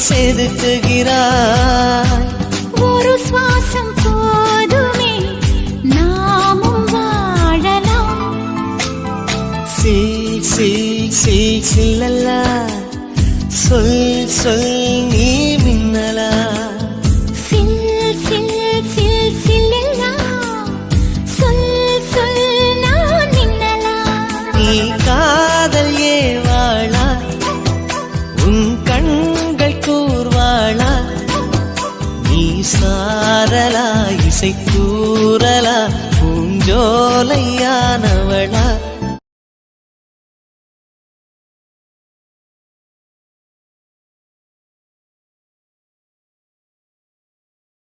செதுக்குகிறாய். ஒரு சுவாசம் போதுமே நாமும் வாழலாம். சில்லல்லா சொல் சொல் நீ மின்னலா. சில்லல்லா சொல் சொல் நான் மின்னலா. நீ காதல் ஏவாளா, உன் கண்கள் கூர்வாளா, நீ சாரலா இசை கூறலா பூஞ்சோலையானவளா.